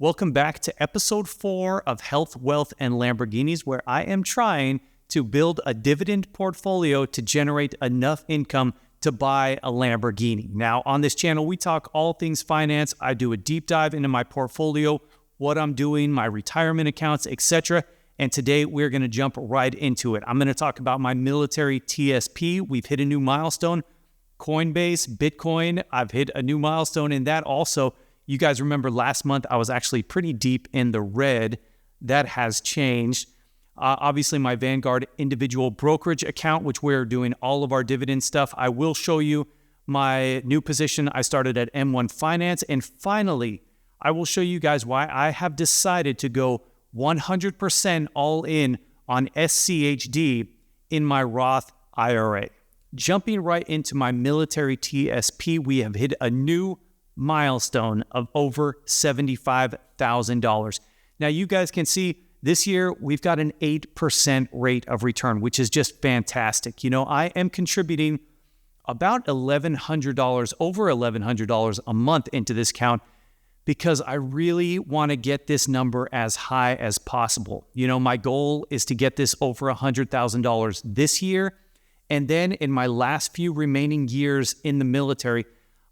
Welcome back to episode 4 of Health, Wealth, and Lamborghinis, where I am trying to build a dividend portfolio to generate enough income to buy a Lamborghini. Now, on this channel, we talk all things finance. I do a deep dive into my portfolio, what I'm doing, my retirement accounts, etc. And today we're going to jump right into it. I'm going to talk about my military TSP. We've hit a new milestone. Coinbase, Bitcoin, I've hit a new milestone in that also. You guys remember last month I was actually pretty deep in the red. That has changed. Obviously, my Vanguard individual brokerage account, which we're doing all of our dividend stuff. I will show you my new position. I started at M1 Finance. And finally, I will show you guys why I have decided to go 100% all in on SCHD in my Roth IRA. Jumping right into my military TSP, we have hit a new milestone of over $75,000. Now, you guys can see this year we've got an 8% rate of return, which is just fantastic. You know, I am contributing about $1,100, over $1,100 a month into this account because I really want to get this number as high as possible. You know, my goal is to get this over $100,000 this year. And then in my last few remaining years in the military,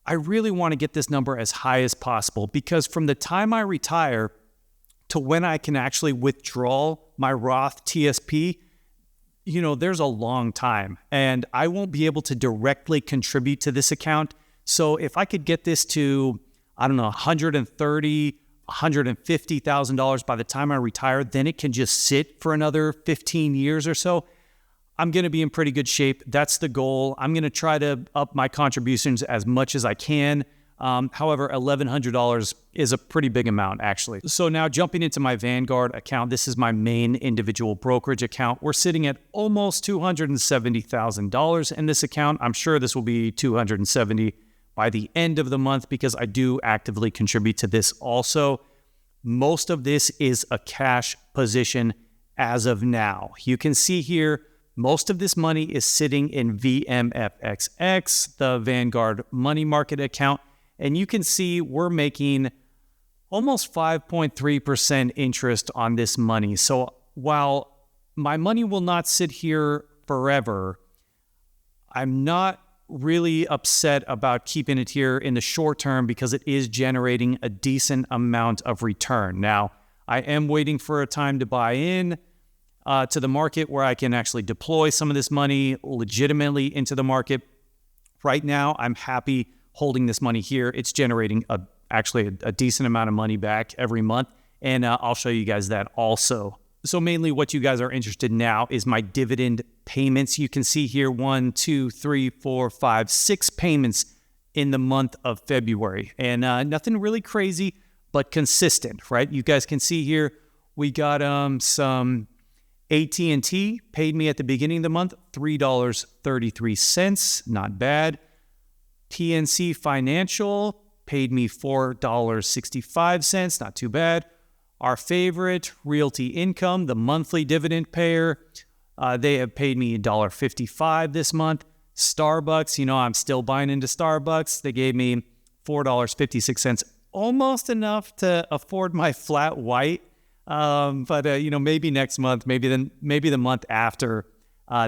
I really want to get this number as high as possible because from the time I retire to when I can actually withdraw my Roth TSP, you know, there's a long time and I won't be able to directly contribute to this account. So if I could get this to, I don't know, $130,000, $150,000 by the time I retire, then it can just sit for another 15 years or so. I'm going to be in pretty good shape. That's the goal. I'm going to try to up my contributions as much as I can. However, $1,100 is a pretty big amount, actually. So now jumping into my Vanguard account, this is my main individual brokerage account. We're sitting at almost $270,000 in this account. I'm sure this will be $270,000 by the end of the month because I do actively contribute to this also. Most of this is a cash position as of now. You can see here, most of this money is sitting in VMFXX, the Vanguard money market account. And you can see we're making almost 5.3% interest on this money. So while my money will not sit here forever, I'm not really upset about keeping it here in the short term because it is generating a decent amount of return. Now, I am waiting for a time to buy in to the market where I can actually deploy some of this money legitimately into the market. Right now, I'm happy holding this money here. It's generating actually a decent amount of money back every month, and I'll show you guys that also. So mainly what you guys are interested in now is my dividend payments. You can see here 1, 2, 3, 4, 5, 6 payments in the month of February, and nothing really crazy, but consistent, right? You guys can see here we got some AT&T paid me at the beginning of the month, $3.33, not bad. PNC Financial paid me $4.65, not too bad. Our favorite, Realty Income, the monthly dividend payer, they have paid me $1.55 this month. Starbucks, you know, I'm still buying into Starbucks. They gave me $4.56, almost enough to afford my flat white. But you know, maybe next month, maybe the month after,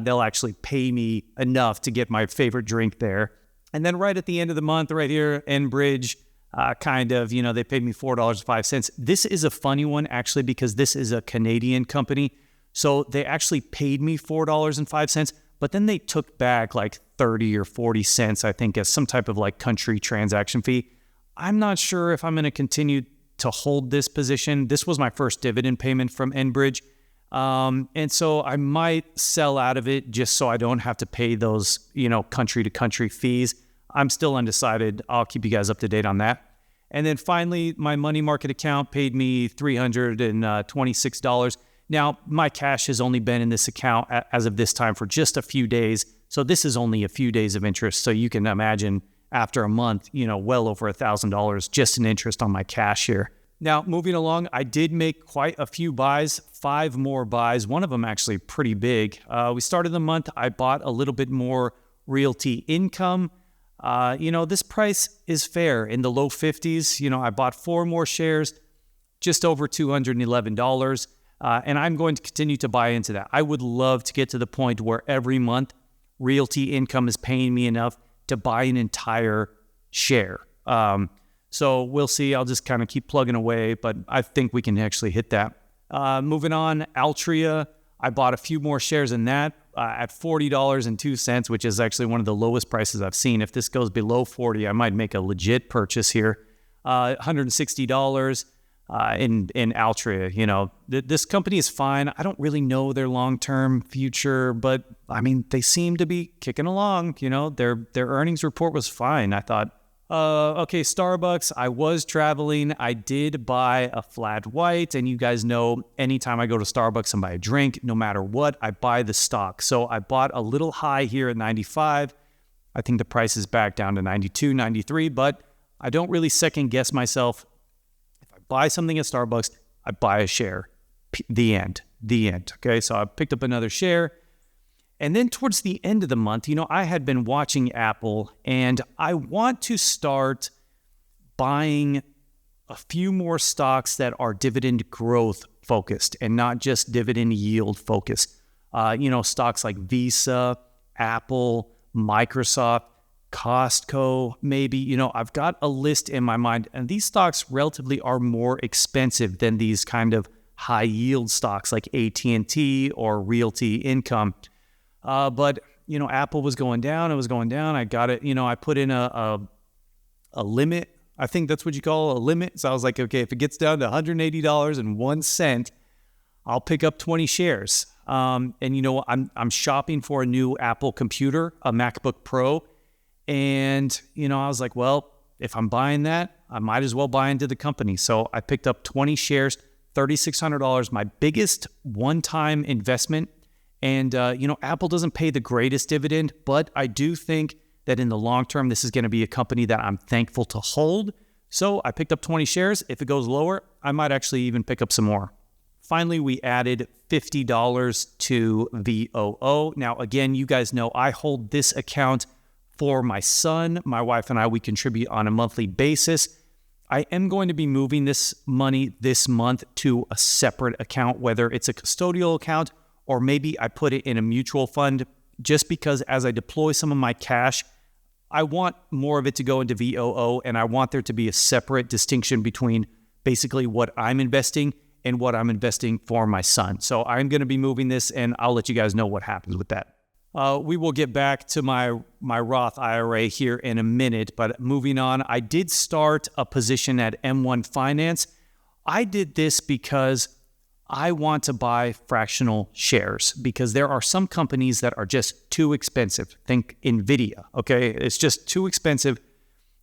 they'll actually pay me enough to get my favorite drink there. And then right at the end of the month, right here, Enbridge, kind of, you know, they paid me $4.05. This is a funny one, actually, because this is a Canadian company. So they actually paid me $4.05, but then they took back like 30 or 40 cents, I think, as some type of like country transaction fee. I'm not sure if I'm going to continue to hold this position. This was my first dividend payment from Enbridge. And so I might sell out of it just so I don't have to pay those, you know, country to country fees. I'm still undecided. I'll keep you guys up to date on that. And then finally, my money market account paid me $326. Now, my cash has only been in this account as of this time for just a few days. So this is only a few days of interest. So you can imagine after a month, you know, well over $1,000 just in interest on my cash here. Now, moving along, I did make quite a few buys, 5 more buys, one of them actually pretty big. We started the month, I bought a little bit more Realty Income. You know, this price is fair in the low 50s. You know, I bought 4 more shares. just over $211. And I'm going to continue to buy into that. I would love to get to the point where every month Realty Income is paying me enough to buy an entire share. So we'll see. I'll just kind of keep plugging away, but I think we can actually hit that. Moving on, Altria. I bought a few more shares in that at $40.02, which is actually one of the lowest prices I've seen. If this goes below 40, I might make a legit purchase here. $160 in Altria. You know, this company is fine. I don't really know their long-term future, but I mean, they seem to be kicking along. You know, their earnings report was fine. I thought, okay, Starbucks, I was traveling. I did buy a flat white, and you guys know anytime I go to Starbucks and buy a drink, no matter what, I buy the stock. So I bought a little high here at 95. I think the price is back down to 92, 93, but I don't really second guess myself. If I buy something at Starbucks, I buy a share. The end. Okay, so I picked up another share. And then towards the end of the month, you know, I had been watching Apple, and I want to start buying a few more stocks that are dividend growth focused and not just dividend yield focused. You know, stocks like Visa, Apple, Microsoft, Costco, maybe. You know, I've got a list in my mind, and these stocks relatively are more expensive than these kind of high yield stocks like AT&T or Realty Income. But, you know, Apple was going down. It was going down. I got it. You know, I put in a limit. I think that's what you call a limit. So I was like, okay, if it gets down to $180.01, I'll pick up 20 shares. And, you know, I'm shopping for a new Apple computer, a MacBook Pro. And, you know, I was like, well, if I'm buying that, I might as well buy into the company. So I picked up 20 shares, $3,600, my biggest one-time investment. And, you know, Apple doesn't pay the greatest dividend, but I do think that in the long term, this is going to be a company that I'm thankful to hold. So I picked up 20 shares. If it goes lower, I might actually even pick up some more. Finally, we added $50 to VOO. Now, again, you guys know I hold this account for my son. My wife and I, we contribute on a monthly basis. I am going to be moving this money this month to a separate account, whether it's a custodial account or maybe I put it in a mutual fund, just because as I deploy some of my cash, I want more of it to go into VOO, and I want there to be a separate distinction between basically what I'm investing and what I'm investing for my son. So I'm going to be moving this, and I'll let you guys know what happens with that. We will get back to my Roth IRA here in a minute, but moving on, I did start a position at M1 Finance. I did this because I want to buy fractional shares because there are some companies that are just too expensive. Think NVIDIA, okay? It's just too expensive.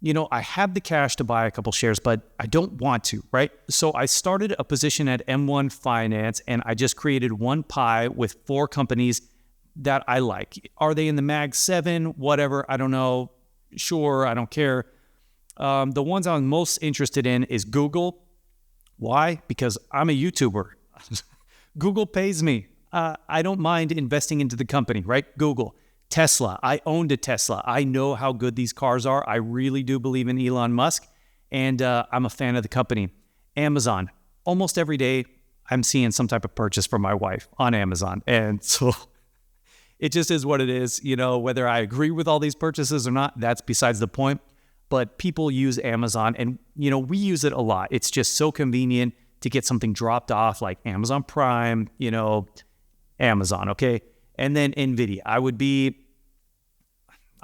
You know, I have the cash to buy a couple shares, but I don't want to, right? So I started a position at M1 Finance, and I just created one pie with 4 companies that I like. Are they in the Mag 7? Whatever, I don't know. Sure, I don't care. The ones I'm most interested in is Google. Why? Because I'm a YouTuber. Google pays me. I don't mind investing into the company, right? Google. Tesla. I owned a Tesla. I know how good these cars are. I really do believe in Elon Musk, and I'm a fan of the company. Amazon. Almost every day, I'm seeing some type of purchase from my wife on Amazon, and so it just is what it is. You know, whether I agree with all these purchases or not, that's besides the point. But people use Amazon, and, you know, we use it a lot. It's just so convenient to get something dropped off like Amazon Prime, you know, Amazon, okay? And then NVIDIA. I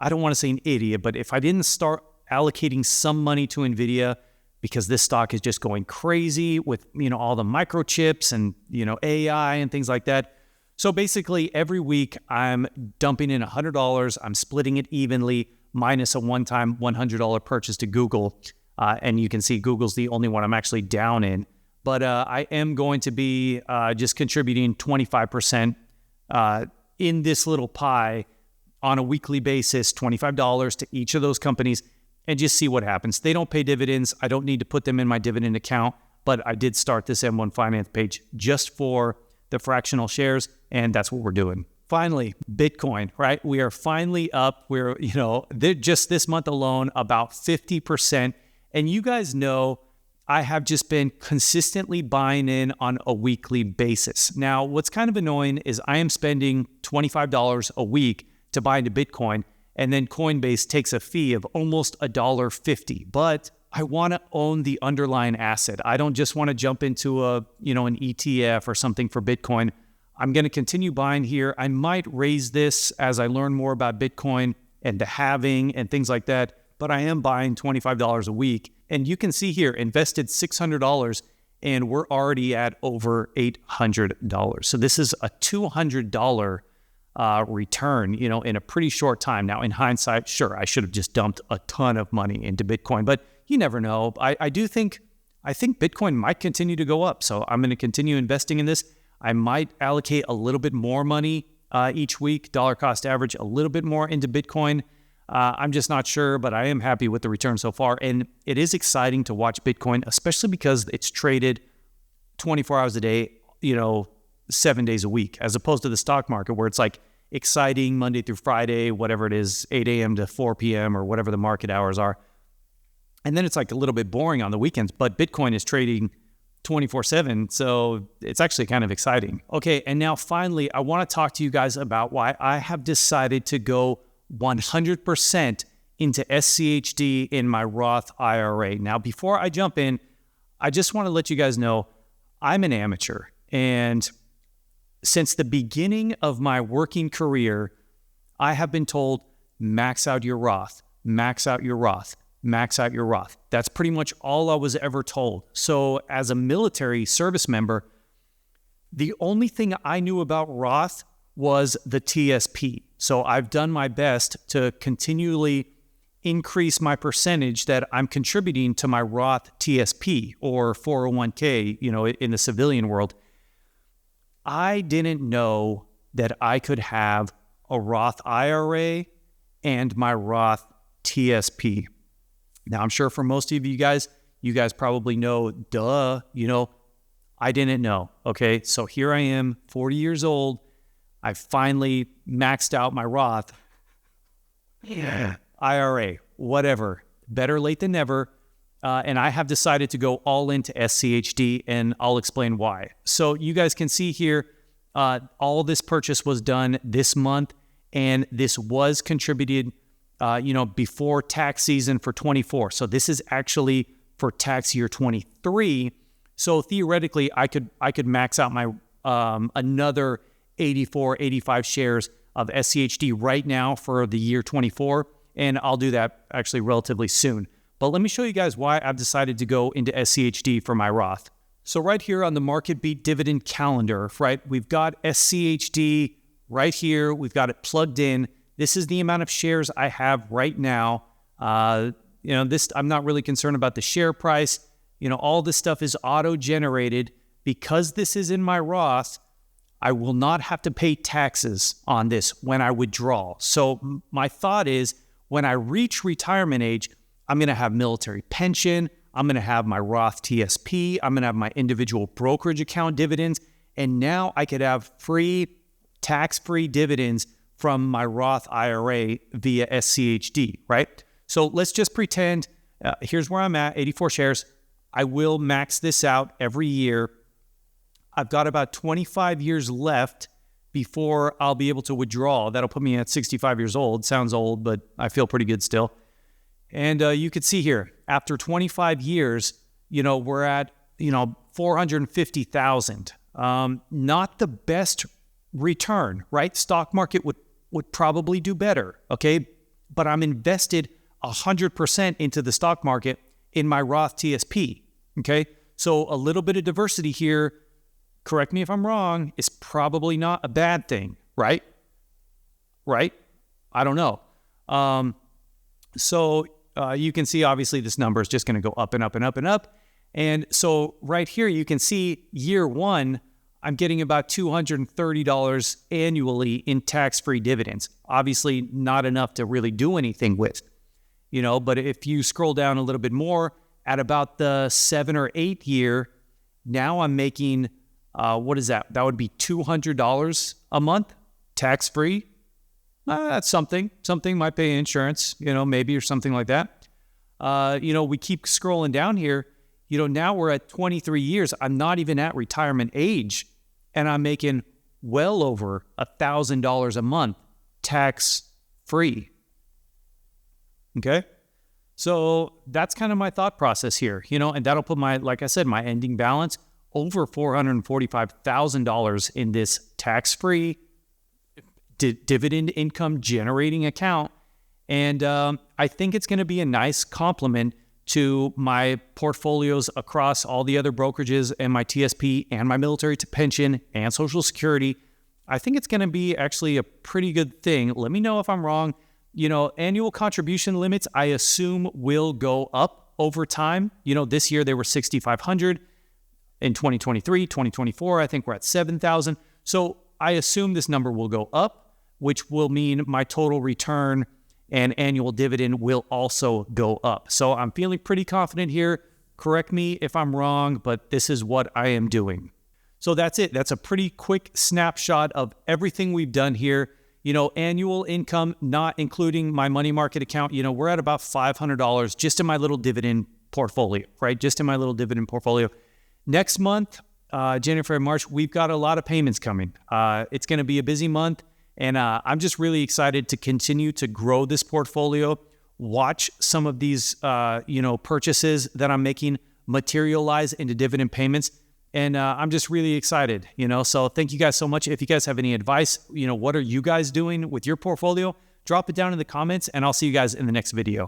don't want to say an idiot, but if I didn't start allocating some money to NVIDIA, because this stock is just going crazy with, you know, all the microchips and, you know, AI and things like that. So basically every week I'm dumping in $100. I'm splitting it evenly minus a one-time $100 purchase to Google. And you can see Google's the only one I'm actually down in. But I am going to be just contributing 25% in this little pie on a weekly basis, $25 to each of those companies, and just see what happens. They don't pay dividends. I don't need to put them in my dividend account, but I did start this M1 Finance page just for the fractional shares, and that's what we're doing. Finally, Bitcoin, right? We are finally up. We're, you know, just this month alone, about 50%. And you guys know I have just been consistently buying in on a weekly basis. Now, what's kind of annoying is I am spending $25 a week to buy into Bitcoin, and then Coinbase takes a fee of almost $1.50. But I want to own the underlying asset. I don't just want to jump into an ETF or something for Bitcoin. I'm going to continue buying here. I might raise this as I learn more about Bitcoin and the halving and things like that, but I am buying $25 a week. And you can see here, invested $600, and we're already at over $800. So this is a $200 return, in a pretty short time. Now, in hindsight, sure, I should have just dumped a ton of money into Bitcoin, but you never know. I think Bitcoin might continue to go up, so I'm going to continue investing in this. I might allocate a little bit more money each week, dollar cost average, a little bit more into Bitcoin. I'm just not sure, but I am happy with the return so far. And it is exciting to watch Bitcoin, especially because it's traded 24 hours a day, 7 days a week, as opposed to the stock market where it's like exciting Monday through Friday, whatever it is, 8 a.m. to 4 p.m. or whatever the market hours are. And then it's like a little bit boring on the weekends, but Bitcoin is trading 24/7, so it's actually kind of exciting. Okay, and now finally, I want to talk to you guys about why I have decided to go 100% into SCHD in my Roth IRA. Now, before I jump in, I just want to let you guys know I'm an amateur, and since the beginning of my working career, I have been told, max out your Roth, max out your Roth, max out your Roth. That's pretty much all I was ever told. So as a military service member, the only thing I knew about Roth was the TSP. So I've done my best to continually increase my percentage that I'm contributing to my Roth TSP or 401k, in the civilian world. I didn't know that I could have a Roth IRA and my Roth TSP. Now, I'm sure for most of you guys probably know, I didn't know. Okay, so here I am, 40 years old. I finally maxed out my Roth IRA, whatever. Better late than never. And I have decided to go all into SCHD, and I'll explain why. So you guys can see here, all this purchase was done this month, and this was contributed before tax season for 24. So this is actually for tax year 23. So theoretically, I could max out my another 84, 85 shares of SCHD right now for the year 24, and I'll do that actually relatively soon. But let me show you guys why I've decided to go into SCHD for my Roth. So right here on the Market Beat dividend calendar, right, we've got SCHD right here. We've got it plugged in. This is the amount of shares I have right now. This, I'm not really concerned about the share price. All this stuff is auto-generated. Because this is in my Roth, I will not have to pay taxes on this when I withdraw. So my thought is, when I reach retirement age, I'm going to have military pension. I'm going to have my Roth TSP. I'm going to have my individual brokerage account dividends. And now I could have tax-free dividends from my Roth IRA via SCHD, right? So let's just pretend, here's where I'm at, 84 shares. I will max this out every year. I've got about 25 years left before I'll be able to withdraw. That'll put me at 65 years old. Sounds old, but I feel pretty good still. And you could see here, after 25 years, we're at, 450,000. Not the best return, right? Stock market would probably do better, okay? But I'm invested 100% into the stock market in my Roth TSP, okay? So a little bit of diversity here, correct me if I'm wrong, is probably not a bad thing, right? Right? I don't know. So you can see, obviously, this number is just going to go up and up and up and up. And so right here, you can see year one, I'm getting about $230 annually in tax-free dividends. Obviously, not enough to really do anything with, but if you scroll down a little bit more, at about the 7 or 8 year, now I'm making, what is that? That would be $200 a month, tax-free. That's something. Something might pay insurance, maybe, or something like that. We keep scrolling down here. now we're at 23 years. I'm not even at retirement age, and I'm making well over $1,000 a month tax-free. Okay? So that's kind of my thought process here, and that'll put like I said, my ending balance over $445,000 in this tax-free dividend income generating account. And I think it's going to be a nice complement to my portfolios across all the other brokerages and my TSP and my military to pension and Social Security. I think it's going to be actually a pretty good thing. Let me know if I'm wrong. Annual contribution limits, I assume, will go up over time. This year they were $6,500. In 2023, 2024, I think we're at $7,000. So I assume this number will go up, which will mean my total return and annual dividend will also go up. So I'm feeling pretty confident here. Correct me if I'm wrong, but this is what I am doing. So that's it. That's a pretty quick snapshot of everything we've done here. Annual income, not including my money market account, we're at about $500 just in my little dividend portfolio, right? Just in my little dividend portfolio. Next month, January, February, March, we've got a lot of payments coming. It's going to be a busy month, and I'm just really excited to continue to grow this portfolio, watch some of these, purchases that I'm making materialize into dividend payments, and I'm just really excited, So thank you guys so much. If you guys have any advice, what are you guys doing with your portfolio? Drop it down in the comments, and I'll see you guys in the next video.